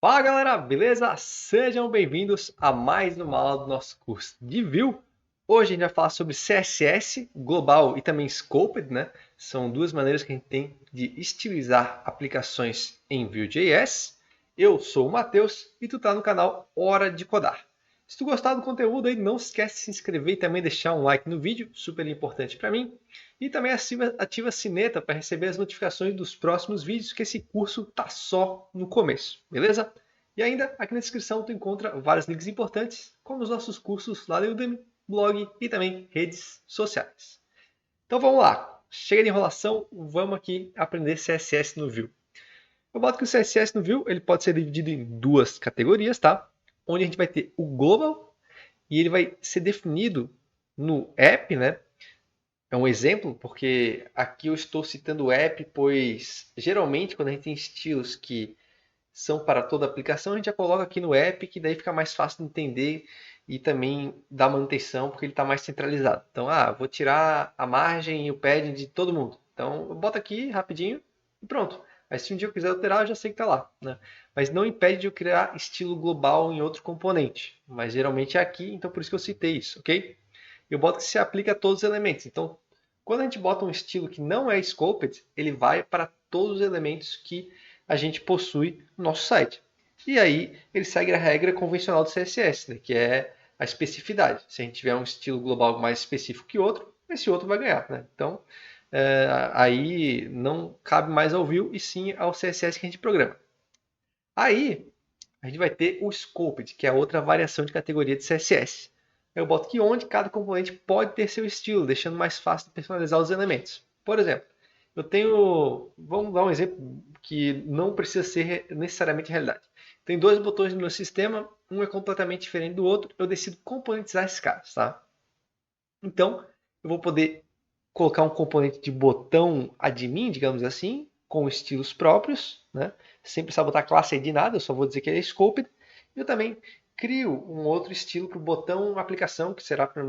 Fala galera, beleza? Sejam bem-vindos a mais uma aula do nosso curso de Vue. Hoje a gente vai falar sobre CSS, Global e também Scoped, né? São duas maneiras que a gente tem de estilizar aplicações em Vue.js. Eu sou o Matheus e tu tá no canal Hora de Codar. Se tu gostar do conteúdo aí, não esquece de se inscrever e também deixar um like no vídeo, super importante para mim. E também ativa a sineta para receber as notificações dos próximos vídeos, que esse curso tá só no começo, beleza? E ainda, aqui na descrição tu encontra vários links importantes, como os nossos cursos lá no Udemy, blog e também redes sociais. Então vamos lá, chega de enrolação, vamos aqui aprender CSS no Vue. Eu boto que o CSS no Vue ele pode ser dividido em duas categorias, tá? Onde a gente vai ter o Global e ele vai ser definido no app, né? É um exemplo, porque aqui eu estou citando o app, pois geralmente quando a gente tem estilos que são para toda a aplicação, a gente já coloca aqui no app, que daí fica mais fácil de entender e também dar manutenção, porque ele está mais centralizado. Então, vou tirar a margem e o padding de todo mundo. Então, eu boto aqui rapidinho e pronto. Aí, se um dia eu quiser alterar, eu já sei que está lá, né? Mas não impede de eu criar estilo global em outro componente. Mas geralmente é aqui, então por isso que eu citei isso, ok? Eu boto que se aplica a todos os elementos. Então, quando a gente bota um estilo que não é scoped, ele vai para todos os elementos que a gente possui no nosso site. E aí ele segue a regra convencional do CSS, né, que é a especificidade. Se a gente tiver um estilo global mais específico que outro, esse outro vai ganhar. Né? Então, aí não cabe mais ao Vue e sim ao CSS que a gente programa. Aí a gente vai ter o Scoped, que é outra variação de categoria de CSS. Eu boto aqui onde cada componente pode ter seu estilo, deixando mais fácil de personalizar os elementos. Por exemplo, eu tenho, vamos dar um exemplo que não precisa ser necessariamente realidade. Tem dois botões no meu sistema, um é completamente diferente do outro, eu decido componentizar esses caras, tá? Então, eu vou poder colocar um componente de botão admin, digamos assim, com estilos próprios, né? Sem precisar botar classe ID nada, eu só vou dizer que ele é scoped. Eu também crio um outro estilo para o botão aplicação, que será para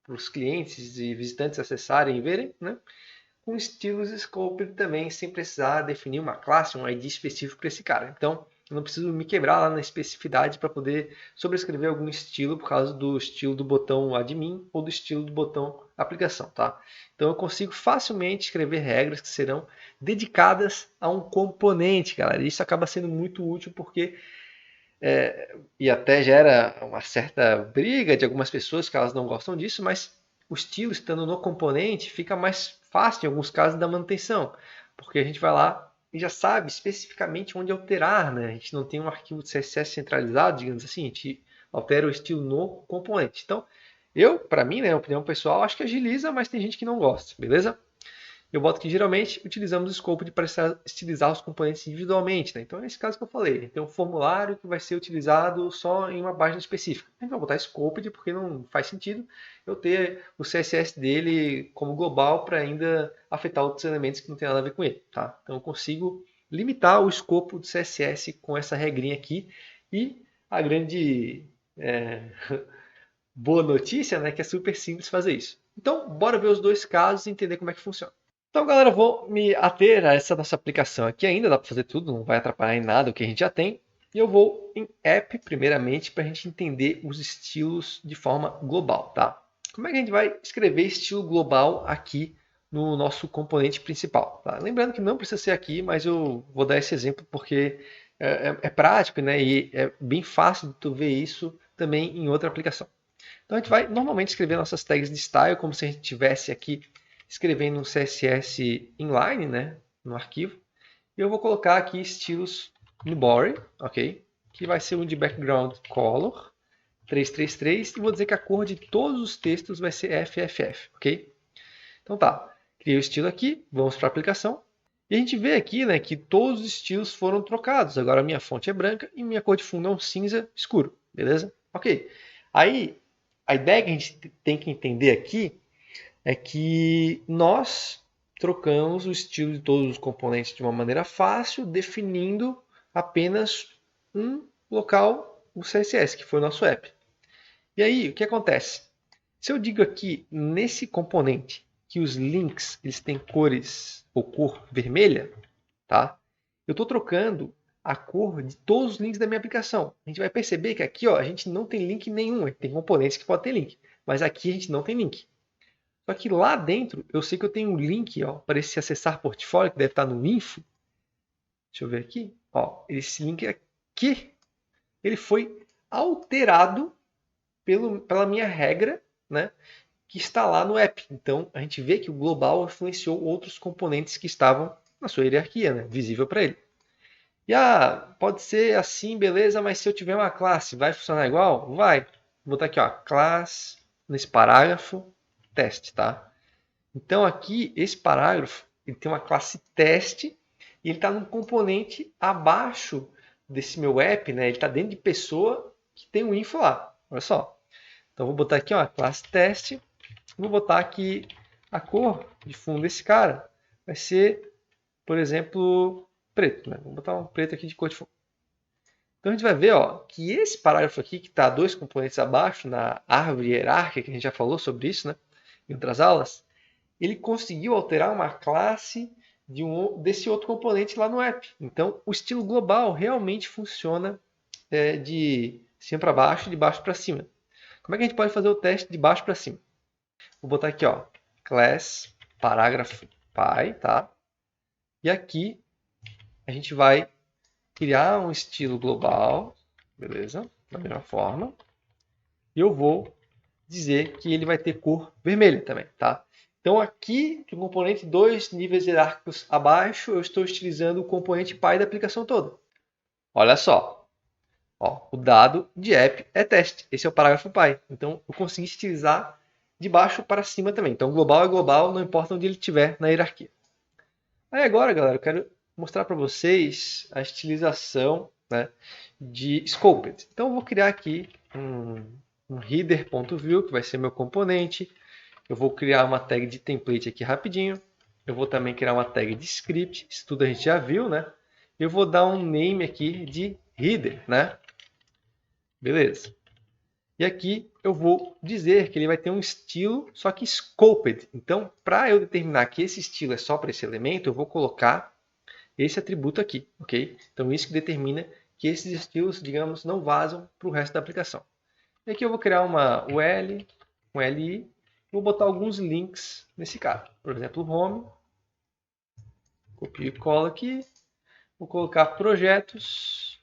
os clientes e visitantes acessarem e verem, né? Com estilos scoped também, sem precisar definir uma classe, um ID específico para esse cara. Então, eu não preciso me quebrar lá na especificidade para poder sobrescrever algum estilo por causa do estilo do botão admin ou do estilo do botão aplicação, tá? Então, eu consigo facilmente escrever regras que serão dedicadas a um componente, galera. Isso acaba sendo muito útil porque e até gera uma certa briga de algumas pessoas que elas não gostam disso, mas o estilo estando no componente fica mais fácil em alguns casos da manutenção, porque a gente vai lá e já sabe especificamente onde alterar, né? A gente não tem um arquivo de CSS centralizado, digamos assim, a gente altera o estilo no componente. Então, para mim, né, opinião pessoal, acho que agiliza, mas tem gente que não gosta, beleza? Eu boto que geralmente utilizamos o scope para estilizar os componentes individualmente. Né? Então, é esse caso que eu falei. Tem um formulário que vai ser utilizado só em uma página específica. A gente vai botar scoped porque não faz sentido eu ter o CSS dele como global para ainda afetar outros elementos que não tem nada a ver com ele. Tá? Então, eu consigo limitar o escopo do CSS com essa regrinha aqui. E a grande boa notícia é que é super simples fazer isso. Então, bora ver os dois casos e entender como é que funciona. Então, galera, eu vou me ater a essa nossa aplicação aqui ainda, dá para fazer tudo, não vai atrapalhar em nada o que a gente já tem. E eu vou em app, primeiramente, para a gente entender os estilos de forma global, tá? Como é que a gente vai escrever estilo global aqui no nosso componente principal? Tá? Lembrando que não precisa ser aqui, mas eu vou dar esse exemplo porque é prático, né? E é bem fácil de tu ver isso também em outra aplicação. Então a gente vai normalmente escrever nossas tags de style como se a gente tivesse aqui escrevendo um CSS inline, né, no arquivo. E eu vou colocar aqui estilos no body, ok? Que vai ser um de background color 333 e vou dizer que a cor de todos os textos vai ser FFF, ok? Então tá, criei o estilo aqui, vamos para a aplicação. E a gente vê aqui, né, que todos os estilos foram trocados. Agora a minha fonte é branca e minha cor de fundo é um cinza escuro, beleza? Ok. Aí, a ideia que a gente tem que entender aqui é que nós trocamos o estilo de todos os componentes de uma maneira fácil, definindo apenas um local, o CSS, que foi o nosso app. E aí, o que acontece? Se eu digo aqui nesse componente que os links eles têm cores ou cor vermelha, tá? Eu estou trocando a cor de todos os links da minha aplicação. A gente vai perceber que aqui, ó, a gente não tem link nenhum. Tem componentes que podem ter link, mas aqui a gente não tem link. Só que lá dentro, eu sei que eu tenho um link, ó, para esse acessar portfólio, que deve estar no info. Deixa eu ver aqui. Ó, esse link aqui, ele foi alterado pela minha regra, né, que está lá no app. Então, a gente vê que o global influenciou outros componentes que estavam na sua hierarquia, né, visível para ele. E pode ser assim, beleza, mas se eu tiver uma classe, vai funcionar igual? Vai. Vou botar aqui, ó, classe, nesse parágrafo, teste, tá? Então aqui, esse parágrafo, ele tem uma classe teste e ele está num componente abaixo desse meu app, né? Ele está dentro de pessoa que tem um info lá. Olha só. Então vou botar aqui, ó, classe teste. Vou botar aqui a cor de fundo desse cara. Vai ser, por exemplo, preto, né? Vou botar um preto aqui de cor de fundo. Então a gente vai ver, ó, que esse parágrafo aqui, que está dois componentes abaixo, na árvore hierárquica, que a gente já falou sobre isso, né? Em outras aulas, ele conseguiu alterar uma classe desse outro componente lá no app. Então, o estilo global realmente funciona de cima para baixo e de baixo para cima. Como é que a gente pode fazer o teste de baixo para cima? Vou botar aqui, ó, class parágrafo py, tá? E aqui a gente vai criar um estilo global, beleza? Da mesma forma. E eu vou dizer que ele vai ter cor vermelha também, tá? Então aqui, no componente 2 níveis hierárquicos abaixo, eu estou utilizando o componente pi da aplicação toda. Olha só, ó, o dado de app é teste. Esse é o parágrafo pi. Então eu consegui estilizar de baixo para cima também. Então global é global, não importa onde ele estiver na hierarquia. Aí agora, galera, eu quero mostrar para vocês a estilização, né, de Scoped. Então eu vou criar aqui um header.view, que vai ser meu componente. Eu vou criar uma tag de template aqui rapidinho. Eu vou também criar uma tag de script. Isso tudo a gente já viu, né? Eu vou dar um name aqui de header, né? Beleza. E aqui eu vou dizer que ele vai ter um estilo, só que scoped. Então, para eu determinar que esse estilo é só para esse elemento, eu vou colocar esse atributo aqui, ok? Então, isso que determina que esses estilos, digamos, não vazam para o resto da aplicação. E aqui eu vou criar uma UL, um LI, vou botar alguns links nesse cara. Por exemplo, home, copio e colo aqui, vou colocar projetos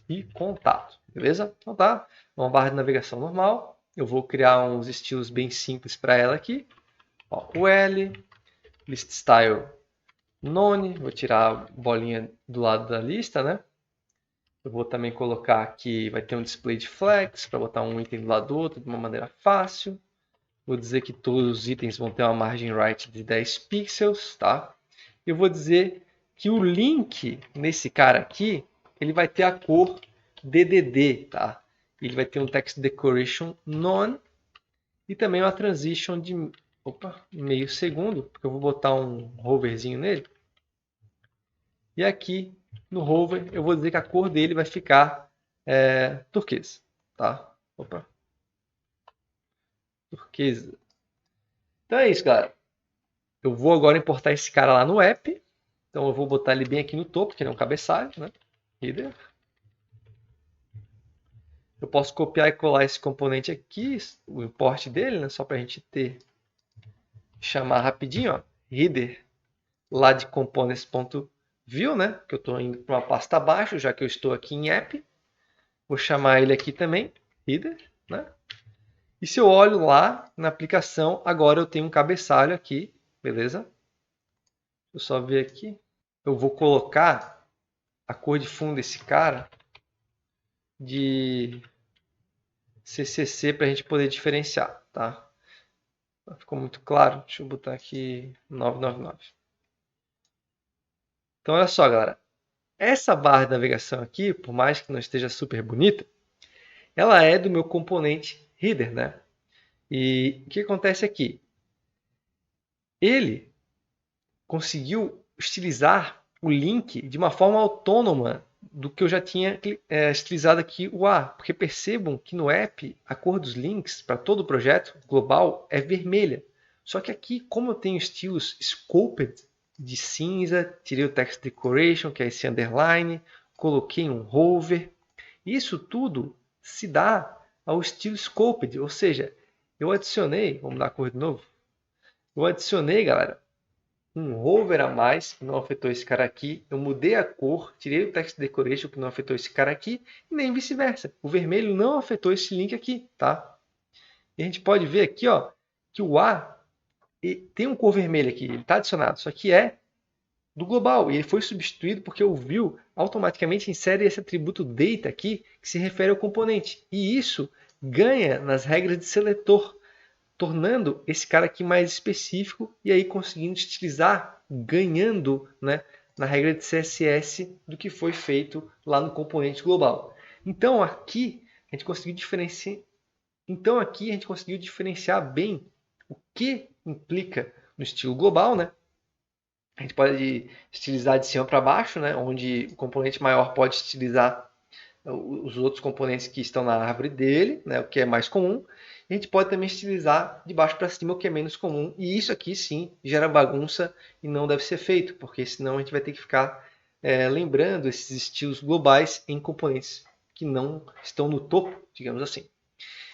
e contato, beleza? Então tá, uma barra de navegação normal. Eu vou criar uns estilos bem simples para ela aqui. Ó, UL, list style none, vou tirar a bolinha do lado da lista, né? Eu vou também colocar aqui, vai ter um display de flex para botar um item do lado do outro de uma maneira fácil. Vou dizer que todos os itens vão ter uma margem right de 10 pixels, tá? Eu vou dizer que o link nesse cara aqui, ele vai ter a cor DDD, tá? Ele vai ter um text decoration none e também uma transition de meio segundo, porque eu vou botar um hoverzinho nele. E aqui no hover eu vou dizer que a cor dele vai ficar turquesa, tá? Turquesa. Então é isso, galera. Eu vou agora importar esse cara lá no app. Então eu vou botar ele bem aqui no topo, que ele é um cabeçalho, né? Header. Eu posso copiar e colar esse componente aqui, o import dele, né? Só para a gente chamar rapidinho, ó. Header lá de components.view, né? Que eu estou indo para uma pasta abaixo, já que eu estou aqui em app. Vou chamar ele aqui também, header, né? E se eu olho lá na aplicação, agora eu tenho um cabeçalho aqui, beleza? Deixa eu só ver aqui. Eu vou colocar a cor de fundo desse cara de CCC para a gente poder diferenciar, tá? Ficou muito claro? Deixa eu botar aqui 999. Então, olha só, galera. Essa barra de navegação aqui, por mais que não esteja super bonita, ela é do meu componente header, né? E o que acontece aqui? Ele conseguiu estilizar o link de uma forma autônoma do que eu já tinha estilizado aqui o A. Porque percebam que no app a cor dos links para todo o projeto global é vermelha. Só que aqui, como eu tenho estilos scoped de cinza, tirei o text decoration, que é esse underline, coloquei um hover. Isso tudo se dá ao estilo Scoped, ou seja, eu adicionei, vamos dar a cor de novo, eu adicionei, galera, um hover a mais, que não afetou esse cara aqui, eu mudei a cor, tirei o text decoration, que não afetou esse cara aqui, e nem vice-versa, o vermelho não afetou esse link aqui, tá? E a gente pode ver aqui, ó, que o A tem um cor vermelho aqui, ele está adicionado, só que é do global, e ele foi substituído porque o view automaticamente insere esse atributo data aqui, que se refere ao componente. E isso ganha nas regras de seletor, tornando esse cara aqui mais específico e aí conseguindo utilizar, ganhando, né, na regra de CSS do que foi feito lá no componente global. Então aqui a gente conseguiu diferenciar bem o que implica no estilo global, né? A gente pode estilizar de cima para baixo, né? Onde o componente maior pode estilizar os outros componentes que estão na árvore dele, né? O que é mais comum. E a gente pode também estilizar de baixo para cima, o que é menos comum. E isso aqui sim gera bagunça e não deve ser feito, porque senão a gente vai ter que ficar lembrando esses estilos globais em componentes que não estão no topo, digamos assim.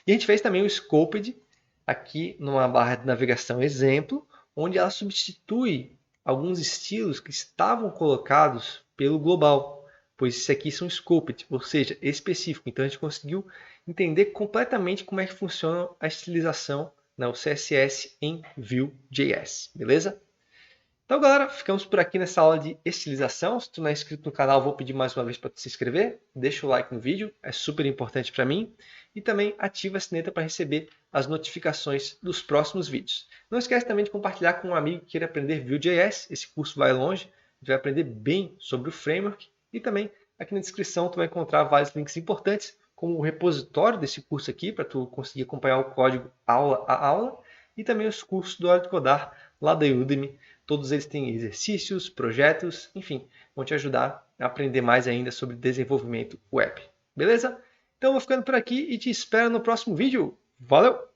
E a gente fez também o Scoped aqui numa barra de navegação exemplo, onde ela substitui alguns estilos que estavam colocados pelo global, pois esses aqui são scoped, ou seja, específico. Então a gente conseguiu entender completamente como é que funciona a estilização, né, o CSS em Vue.js, beleza? Então, galera, ficamos por aqui nessa aula de estilização. Se tu não é inscrito no canal, vou pedir mais uma vez para tu se inscrever. Deixa o like no vídeo, é super importante para mim. E também ativa a sineta para receber as notificações dos próximos vídeos. Não esquece também de compartilhar com um amigo que queira aprender Vue.js. Esse curso vai longe, a gente vai aprender bem sobre o framework. E também aqui na descrição tu vai encontrar vários links importantes, como o repositório desse curso aqui, para tu conseguir acompanhar o código aula a aula. E também os cursos do Hora de Codar, lá da Udemy. Todos eles têm exercícios, projetos, enfim, vão te ajudar a aprender mais ainda sobre desenvolvimento web. Beleza? Então eu vou ficando por aqui e te espero no próximo vídeo. Valeu!